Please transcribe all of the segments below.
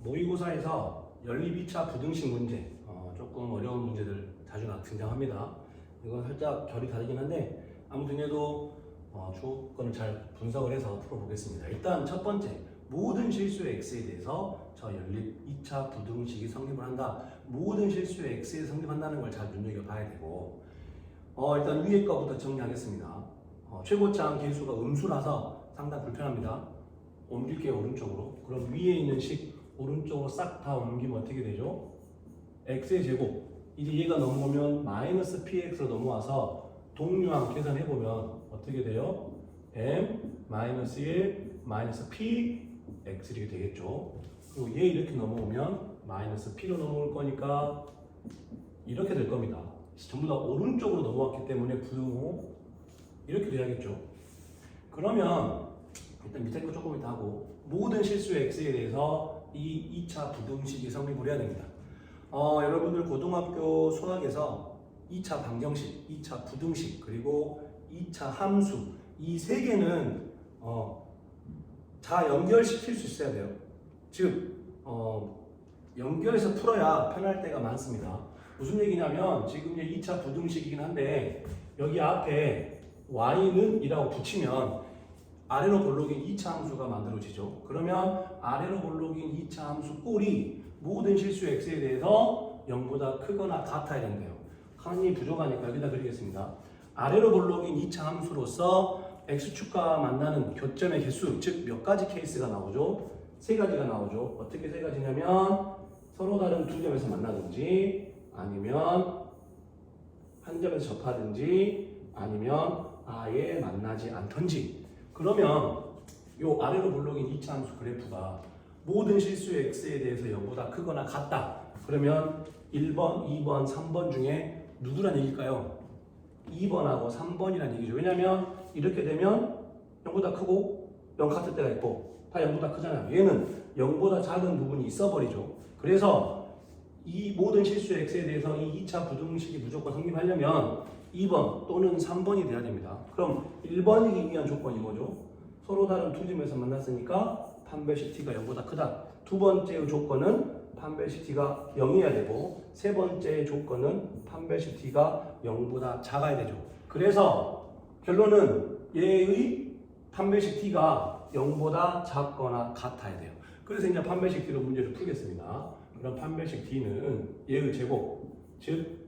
모의고사에서 연립 2차 부등식 문제, 조금 어려운 문제들 자주 등장합니다. 이건 살짝 결이 다르긴 한데 아무튼 얘도 주어권을 잘 분석을 해서 풀어보겠습니다. 일단 첫 번째, 모든 실수의 x에 대해서 저 연립 2차 부등식이 성립을 한다. 모든 실수의 x에 성립한다는 걸 잘 눈여겨봐야 되고, 일단 위에 거부터 정리하겠습니다. 최고차항 계수가 음수라서 상당히 불편합니다. 옮길게요, 오른쪽으로. 그럼 위에 있는 식 오른쪽으로 싹 다 옮기면 어떻게 되죠? x의 제곱. 이제 얘가 넘어오면 마이너스 px로 넘어와서 동류항 계산해보면 어떻게 돼요? m 마이너스 1 마이너스 p x 이렇게 되겠죠. 그리고 얘 이렇게 넘어오면 마이너스 p로 넘어올 거니까 이렇게 될 겁니다. 전부 다 오른쪽으로 넘어왔기 때문에 부등호 이렇게 돼야겠죠. 그러면 일단 밑에 거 조금 이따 하고, 모든 실수의 x에 대해서 이 2차 부등식이 성립을 해야 됩니다. 여러분들 고등학교 수학에서 2차 방정식, 2차 부등식, 그리고 2차 함수, 이 세 개는 다 연결시킬 수 있어야 돼요. 즉 연결해서 풀어야 편할 때가 많습니다. 무슨 얘기냐면 지금 이제 2차 부등식이긴 한데 여기 앞에 y는 이라고 붙이면 아래로 볼록인 2차 함수가 만들어지죠. 그러면 아래로 볼록인 2차 함수 꼴이 모든 실수 x에 대해서 0보다 크거나 같아야 된대요. 칸이 부족하니까 여기다 그리겠습니다. 아래로 볼록인 2차 함수로서 x축과 만나는 교점의 개수, 즉 몇 가지 케이스가 나오죠? 세 가지가 나오죠. 어떻게 세 가지냐면 서로 다른 두 점에서 만나든지, 아니면 한 점에서 접하든지, 아니면 아예 만나지 않던지. 그러면 요 아래로 볼록인 2차 함수 그래프가 모든 실수의 x에 대해서 0보다 크거나 같다. 그러면 1번, 2번, 3번 중에 누구란 얘기일까요? 2번하고 3번이란 얘기죠. 왜냐면 이렇게 되면 0보다 크고 0 같을 때가 있고 다 0보다 크잖아요. 얘는 0보다 작은 부분이 있어버리죠. 그래서 이 모든 실수의 x에 대해서 이 2차 부등식이 무조건 성립하려면 2번 또는 3번이 돼야 됩니다. 그럼 1번이기 위한 조건이 뭐죠? 서로 다른 두 점에서 만났으니까 판별식 t가 0보다 크다. 두 번째 조건은 판별식 t가 0이어야 되고, 세 번째 조건은 판별식 t가 0보다 작아야 되죠. 그래서 결론은 얘의 판별식 t가 0보다 작거나 같아야 돼요. 그래서 이제 판별식 t로 문제를 풀겠습니다. 그럼 판별식 t는 얘의 제곱, 즉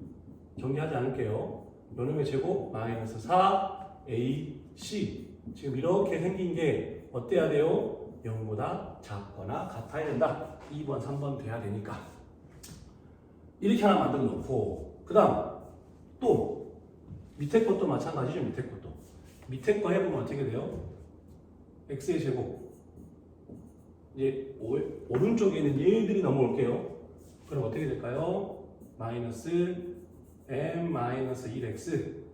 정리하지 않을게요. 요놈의 제곱 마이너스 4ac. 지금 이렇게 생긴 게 어때야 돼요? 0보다 작거나 같아야 된다. 2번, 3번 돼야 되니까. 이렇게 하나 만들어 놓고, 그 다음 또 밑에 것도 마찬가지죠. 밑에 것도. 밑에 거 해보면 어떻게 돼요? x의 제곱. 이제 오른쪽에 있는 얘들이 넘어올게요. 그럼 어떻게 될까요? 마이너스 m 마이너스 1x,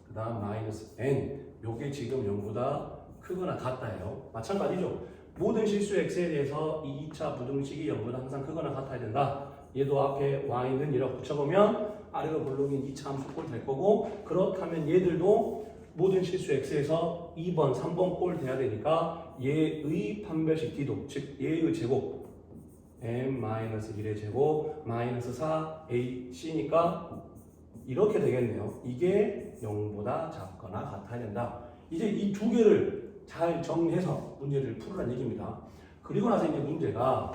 그 다음 마이너스 n. 요게 지금 0보다 크거나 같다예요. 마찬가지죠. 모든 실수 x에 대해서 이 2차 부등식이 0보다 항상 크거나 같아야 된다. 얘도 앞에 y는 이라고 붙여보면 아래로 볼록인 2차 함수 꼴 될 거고, 그렇다면 얘들도 모든 실수 x에서 2번, 3번 꼴 돼야 되니까 얘의 판별식 t도, 즉 얘의 제곱 m-1의 제곱 마이너스 4ac니까 이렇게 되겠네요. 이게 0보다 작거나 같아야 된다. 이제 이 두 개를 잘 정리해서 문제를 풀으라는 얘기입니다. 그리고 나서 이제 문제가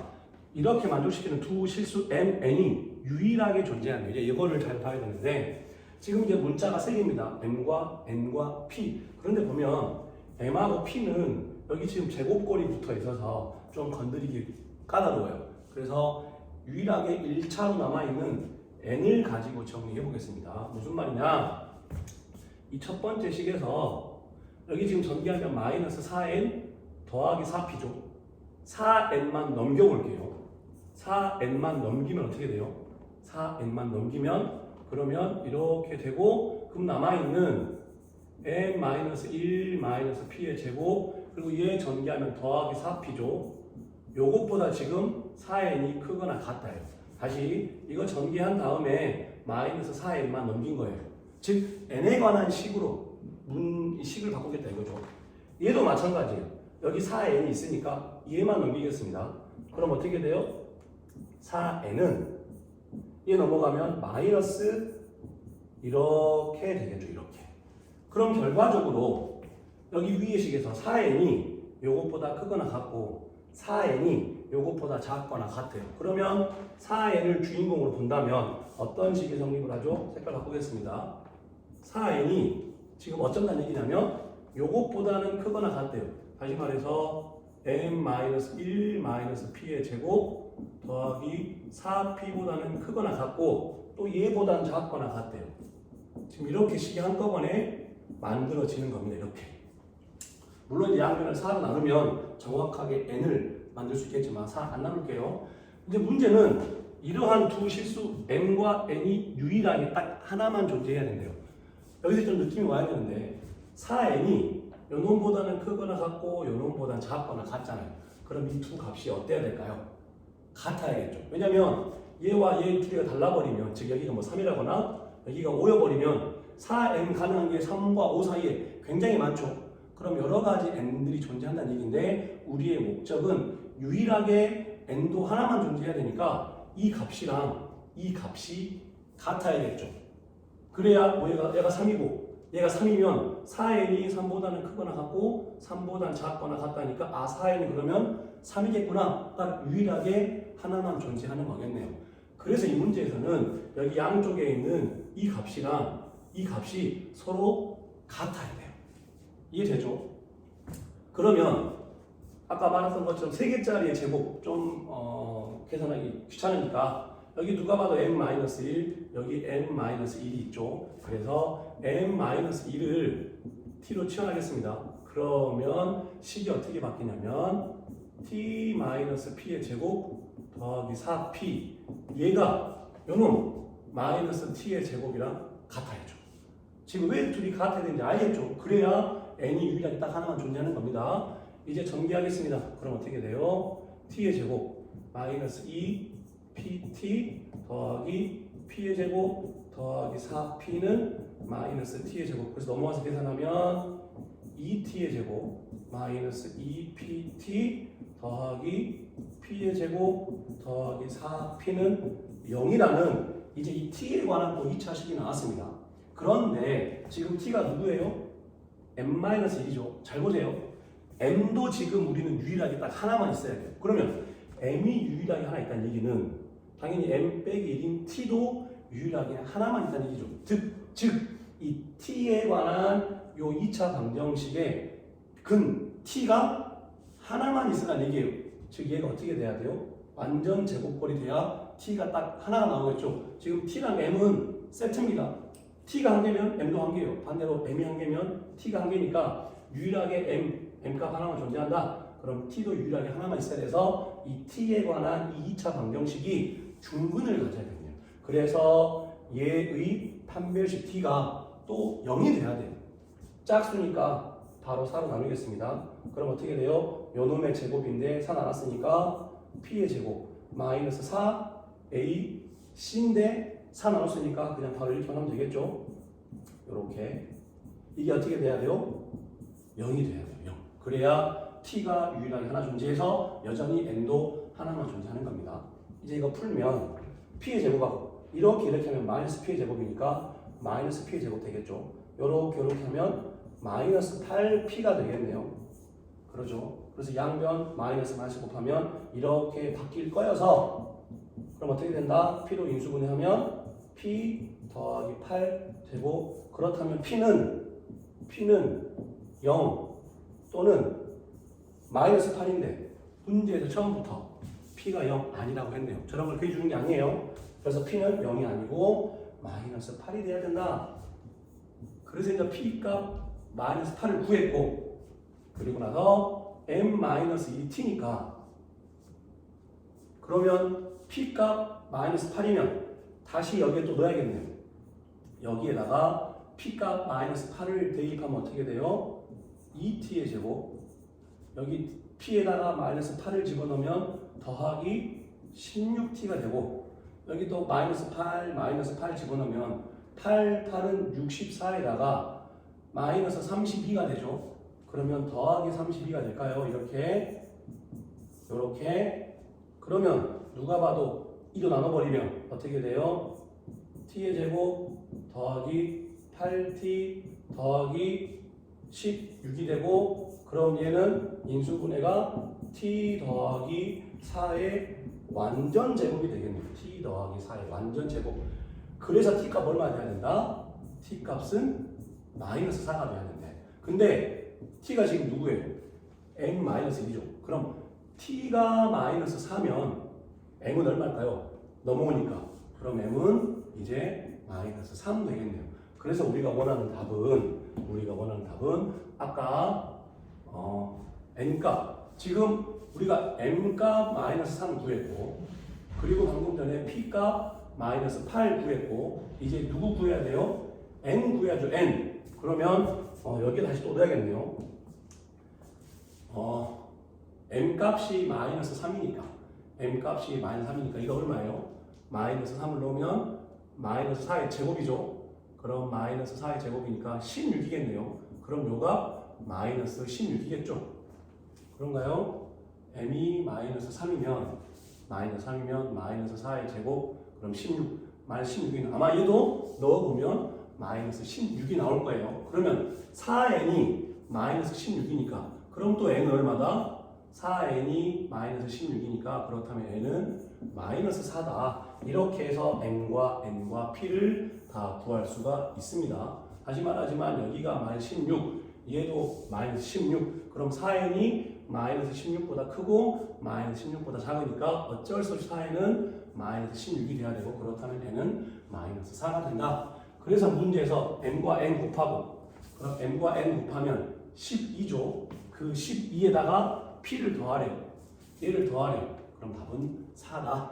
이렇게 만족시키는 두 실수 m, n이 유일하게 존재하는, 이제 이거를 잘 봐야 되는데, 지금 이제 문자가 세 개입니다. m과 n과 p. 그런데 보면 m하고 p는 여기 지금 제곱꼴이 붙어 있어서 좀 건드리기 까다로워요. 그래서 유일하게 1차로 남아있는 n을 가지고 정리해 보겠습니다. 무슨 말이냐? 이 첫 번째 식에서 여기 지금 전개하면 마이너스 4n 더하기 4p죠. 4n만 넘겨볼게요. 4n만 넘기면 어떻게 돼요? 4n만 넘기면 그러면 이렇게 되고, 그럼 남아있는 m-1 p의 제곱, 그리고 얘 전개하면 더하기 4p죠. 요것보다 지금 4n이 크거나 같아요. 다시 이거 전개한 다음에 마이너스 4n만 넘긴 거예요. 즉 n에 관한 식으로 식을 바꾸겠다 이거죠. 얘도 마찬가지예요. 여기 4n이 있으니까 얘만 넘기겠습니다. 그럼 어떻게 돼요? 4n은 얘 넘어가면 마이너스 이렇게 되겠죠. 이렇게. 그럼 결과적으로 여기 위의 식에서 4n이 요것보다 크거나 같고 4n이 요것보다 작거나 같아요. 그러면 4n을 주인공으로 본다면 어떤 식이 성립을 하죠? 색깔 바꾸겠습니다. 4n이 지금 어쩐다는 얘기냐면 요것보다는 크거나 같대요. 다시 말해서 n-1-p의 제곱 더하기 4p보다는 크거나 같고 또 얘보다는 작거나 같대요. 지금 이렇게 식이 한꺼번에 만들어지는 겁니다. 이렇게. 물론 이제 양변을 4로 나누면 정확하게 n을 만들 수 있겠지만 4 안 나눌게요. 이제 문제는 이러한 두 실수 m과 n이 유일하게 딱 하나만 존재해야 된대요. 여기서 좀 느낌이 와야 되는데 4n이 요 놈보다는 크거나 같고 요 놈보다는 작거나 같잖아요. 그럼 이 두 값이 어때야 될까요? 같아야겠죠. 왜냐면 얘와 얘 두 개가 달라버리면 즉 여기가 뭐 3이라거나 여기가 5여버리면 4n 가능한 게 3과 5 사이에 굉장히 많죠. 그럼 여러 가지 n들이 존재한다는 얘기인데 우리의 목적은 유일하게 n도 하나만 존재해야 되니까 이 값이랑 이 값이 같아야겠죠. 그래야 뭐 얘가 3이고 얘가 3이면 4n이 3보다는 크거나 같고 3보다는 작거나 같다니까 아 4n이 그러면 3이겠구나. 딱 유일하게 하나만 존재하는 거겠네요. 그래서 이 문제에서는 여기 양쪽에 있는 이 값이랑 이 값이 서로 같아야 돼요. 이해되죠? 그러면 아까 말했던 것처럼 3개짜리의 제곱 좀 계산하기 귀찮으니까 여기 누가 봐도 n-1 여기 n-1이 있죠. 그래서 n-1을 t로 치환하겠습니다. 그러면 식이 어떻게 바뀌냐면 t-p의 제곱 더하기 4p 얘가 요놈 마이너스 t의 제곱이랑 같아야죠. 지금 왜 둘이 같아야 되는지 알겠죠? 그래야 n이 유일하게 딱 하나만 존재하는 겁니다. 이제 전개하겠습니다. 그럼 어떻게 돼요? t의 제곱 마이너스 2pt 더하기 p의 제곱 더하기 4p는 마이너스 t의 제곱. 그래서 넘어가서 계산하면 2t의 제곱 마이너스 2pt 더하기 p의 제곱 더하기 4p는 0이라는 이제 이 t에 관한 또 2차 식이 나왔습니다. 그런데 지금 t가 누구예요? m-1이죠. 잘 보세요. m도 지금 우리는 유일하게 딱 하나만 있어야 돼요. 그러면 m이 유일하게 하나 있다는 얘기는 당연히 m 빼기 1인 t도 유일하게 하나만 있다는 얘기죠. 즉 이 t에 관한 요 2차 방정식의 근 t가 하나만 있으라는 얘기예요. 즉 얘가 어떻게 돼야 돼요? 완전 제곱꼴이 돼야 t가 딱 하나가 나오겠죠. 지금 t랑 m은 세트입니다. t가 한 개면 m도 한 개예요. 반대로 m이 한 개면 t가 한 개니까 유일하게 m값 하나만 존재한다. 그럼 t도 유일하게 하나만 있어야 돼서 이 t에 관한 이 2차 방정식이 중근을 가져야 됩니다. 그래서 얘의 판별식 t가 또 0이 돼야 돼요. 짝수니까 바로 4로 나누겠습니다. 그럼 어떻게 돼요? 요놈의 제곱인데 4 나눴으니까 p의 제곱 마이너스 4 a c인데 4 나눴으니까 그냥 바로 이렇게 하면 되겠죠. 이렇게 이게 어떻게 돼야 돼요? 0이 돼야 돼요. 0. 그래야 t가 유일하게 하나 존재해서 여전히 n도 하나만 존재하는 겁니다. 이제 이거 풀면 p의 제곱하고 이렇게 하면 마이너스 p의 제곱이니까 마이너스 p의 제곱 되겠죠. 이렇게 하면 마이너스 8p가 되겠네요. 그러죠. 그래서 양변 마이너스 곱하면 이렇게 바뀔 거여서 그럼 어떻게 된다? p로 인수분해하면 p 더하기 8 되고 그렇다면 p는 0 또는 마이너스 8인데 문제에서 처음부터 p가 0 아니라고 했네요. 저런 걸 그려주는 게 아니에요. 그래서 p는 0이 아니고 마이너스 8이 돼야 된다. 그래서 이제 p 값 마이너스 8을 구했고 그리고 나서 m-2t니까 그러면 p 값 마이너스 8이면 다시 여기에 또 넣어야겠네요. 여기에다가 p 값 마이너스 8을 대입하면 어떻게 돼요? 2t의 제곱 여기 p에다가 마이너스 8을 집어넣으면 더하기 16t가 되고 여기 또 마이너스 8 집어넣으면 8은 64에다가 마이너스 32가 되죠. 그러면 더하기 32가 될까요? 이렇게 그러면 누가 봐도 2로 나눠버리면 어떻게 돼요? t의 제곱 더하기 8t 더하기 16이 되고, 그럼 얘는 인수분해가 t 더하기 4의 완전 제곱이 되겠네요. t 더하기 4의 완전 제곱. 그래서 t 값 얼마 돼야 된다? t 값은 마이너스 4가 돼야 된대. 근데 t가 지금 누구예요? n-1이죠. 그럼 t가 마이너스 4면 m은 얼마일까요? 넘어오니까. 그럼 m은 이제 마이너스 3 되겠네요. 그래서 우리가 원하는 답은 아까 n값, 지금 우리가 m값 마이너스 3 구했고, 그리고 방금 전에 p값 마이너스 8 구했고, 이제 누구 구해야 돼요? n 구해야죠. n. 그러면 여기에 다시 또 넣어야겠네요. m값이 마이너스 3이니까 이거 얼마예요? 마이너스 3을 넣으면 마이너스 4의 제곱이죠. 그럼 마이너스 4의 제곱이니까 16이겠네요. 그럼 요가 마이너스 16이겠죠. 그런가요? m이 마이너스 3이면 마이너스 4의 제곱, 그럼 16, 마이너스 16이 아마 얘도 넣어보면 마이너스 16이 나올 거예요. 그러면 4n이 마이너스 16이니까 그럼 또 n은 얼마다? 4n이 마이너스 16이니까 그렇다면 n은 마이너스 4다. 이렇게 해서 n과 p를 다 구할 수가 있습니다. 하지만 여기가 마이너스 16, 얘도 마이너스 16. 그럼 4n이 마이너스 16보다 크고 마이너스 16보다 작으니까 어쩔 수 없이 4n은 마이너스 16이 돼야 되고, 그렇다면 n은 마이너스 4가 된다. 그래서 문제에서 m과 n 곱하고, 그럼 m과 n 곱하면 12죠. 그 12에다가 p를 더하래요. 얘를 더하래요. 그럼 답은 4다.